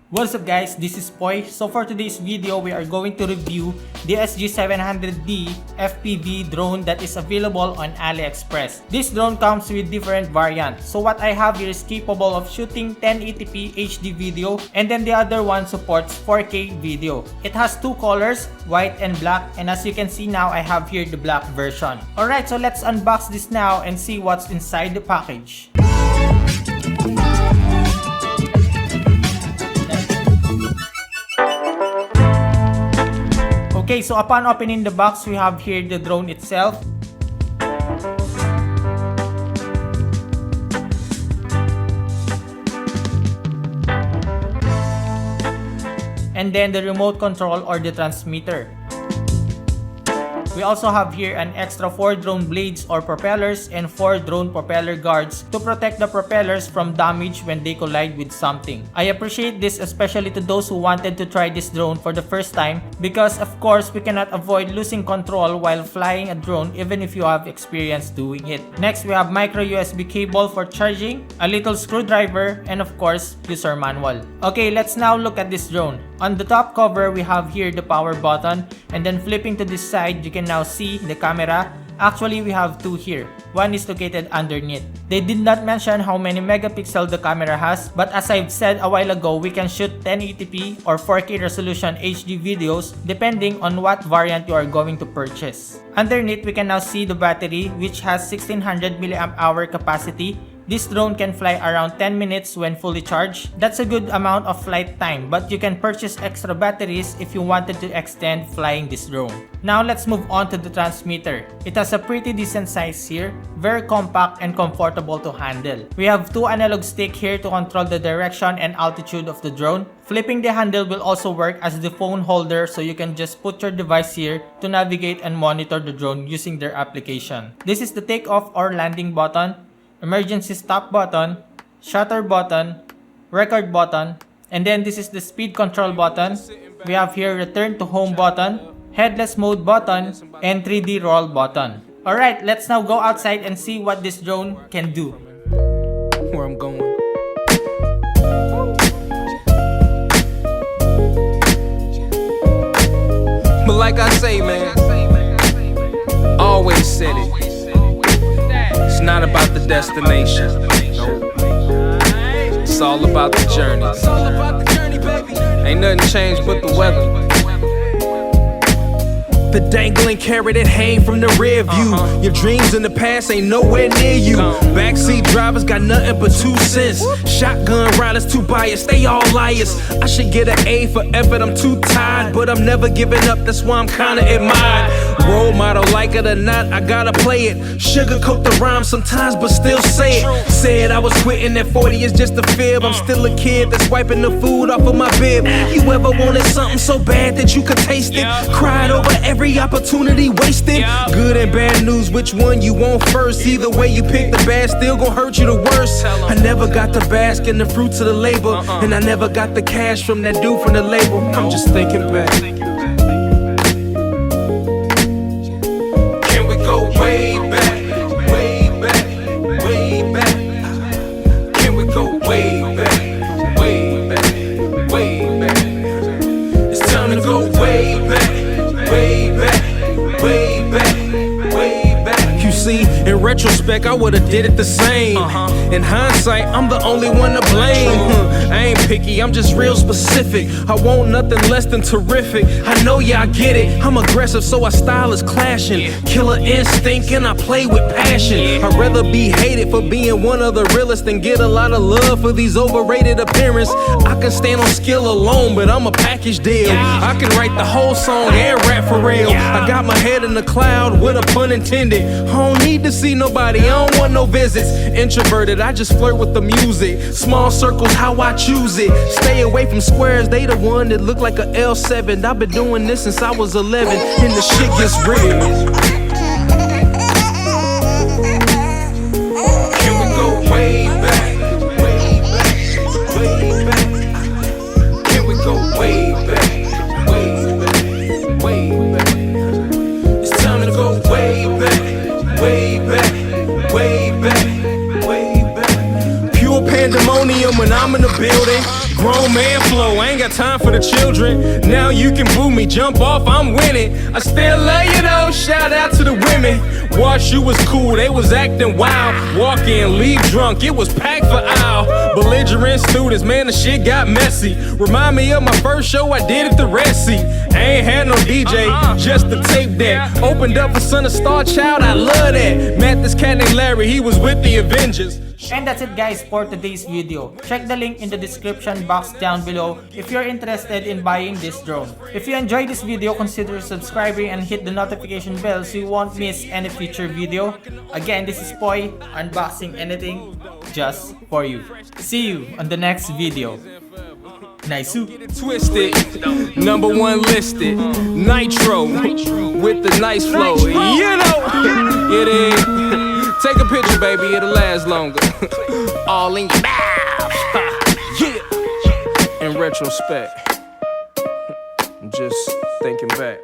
What's up guys, this is Poy. So for today's video, we are going to review the SG700D FPV drone that is available on AliExpress. This drone comes with different variants. So what I have here is capable of shooting 1080p HD video, and then the other one supports 4K video. It has two colors, white and black, and as you can see now, I have here the black version. Alright, so let's unbox this now and see what's inside the package. Okay, so upon opening the box, we have here the drone itself. And then the remote control or the transmitter. We also have here an extra 4 drone blades or propellers and 4 drone propeller guards to protect the propellers from damage when they collide with something. I appreciate this especially to those who wanted to try this drone for the first time, because of course we cannot avoid losing control while flying a drone even if you have experience doing it. Next, we have micro USB cable for charging, a little screwdriver, and of course user manual. Okay, let's now look at this drone. On the top cover, we have here the power button, and then flipping to this side, you can now see the camera. Actually, we have two here. One is located underneath. They did not mention how many megapixels the camera has, but as I've said a while ago, we can shoot 1080p or 4K resolution HD videos depending on what variant you are going to purchase. Underneath, we can now see the battery, which has 1600 mAh capacity. This drone can fly around 10 minutes when fully charged. That's a good amount of flight time, but you can purchase extra batteries if you wanted to extend flying this drone. Now let's move on to the transmitter. It has a pretty decent size here, very compact and comfortable to handle. We have two analog sticks here to control the direction and altitude of the drone. Flipping the handle will also work as the phone holder, so you can just put your device here to navigate and monitor the drone using their application. This is the takeoff or landing button, emergency stop button, shutter button, record button, and then this is the speed control button. We have here return to home button, headless mode button, and 3D roll button. Alright, let's now go outside and see what this drone can do. Where I'm going. But like I say, man, always said it. It's not about the destination. It's all about the journey. Ain't nothing changed but the weather. The dangling carrot that hang from the rear view. Your dreams in the past ain't nowhere near you. Backseat drivers got nothing but 2 cents. Shotgun riders too biased, they all liars. I should get an A for effort, I'm too tired, but I'm never giving up, that's why I'm kinda admired. Role model, like it or not, I gotta play it. Sugarcoat the rhyme sometimes, but still say it. Said I was quitting at 40 is just a fib. I'm still a kid that's wiping the food off of my bib. You ever wanted something so bad that you could taste it? Cried over every opportunity wasted. Good and bad news, which one you want first? Either way you pick, the bad still gon' hurt you the worst. I never got to bask in the fruits of the labor, and I never got the cash from that dude from the label. I'm just thinking back. Can we go way back, way back, way back? Can we go way back, way back, way back? It's time to go way back, way back, way back, way back. You see, in retrospect, I would've did it the same. In hindsight, I'm the only one to blame. I ain't picky, I'm just real specific. I want nothing less than terrific. I know y'all get it. I'm aggressive, so our style is clashing. Killer instinct, and I play with passion. I'd rather be hated for being one of the realest than get a lot of love for these overrated appearances. I can stand on skill alone, but I'm a package deal. I can write the whole song and rap for real. I got my head in the cloud with a pun intended. I don't need to see nobody, I don't want no visits. Introverted, I just flirt with the music. Small circles, how I choose it. Stay away from squares, they the one that look like a L7. I've been doing this since I was 11, and the shit gets real. Can we go way back, way back, way back? Can we go way back, way back, way back? It's time to go way back, way back, way back, way back. Pure pandemonium when I'm in the building. Grown man flow, low, I ain't got time for the children. Now you can boo me, jump off, I'm winning. I still love you though, shout out to the women. Wash, you was cool, they was acting wild. Walk in, leave drunk, it was packed for aisle. Belligerent students, man, the shit got messy. Remind me of my first show I did at the Red Sea. I ain't had no DJ, just the tape deck. Opened up for Son of Star Child, I love that. Met this cat named Larry, he was with the Avengers. And that's it guys for today's video. Check the link in the description box down below if you're interested in buying this drone. If you enjoyed this video, consider subscribing and hit the notification bell so you won't miss any future video. Again, this is Poi, unboxing anything just for you. See you on the next video. Nice. Twisted, #1 listed, Nitro, with the nice flow. You know, it is. Take a picture, baby, it'll last longer. All in your mouth. Yeah. In retrospect, I'm just thinking back.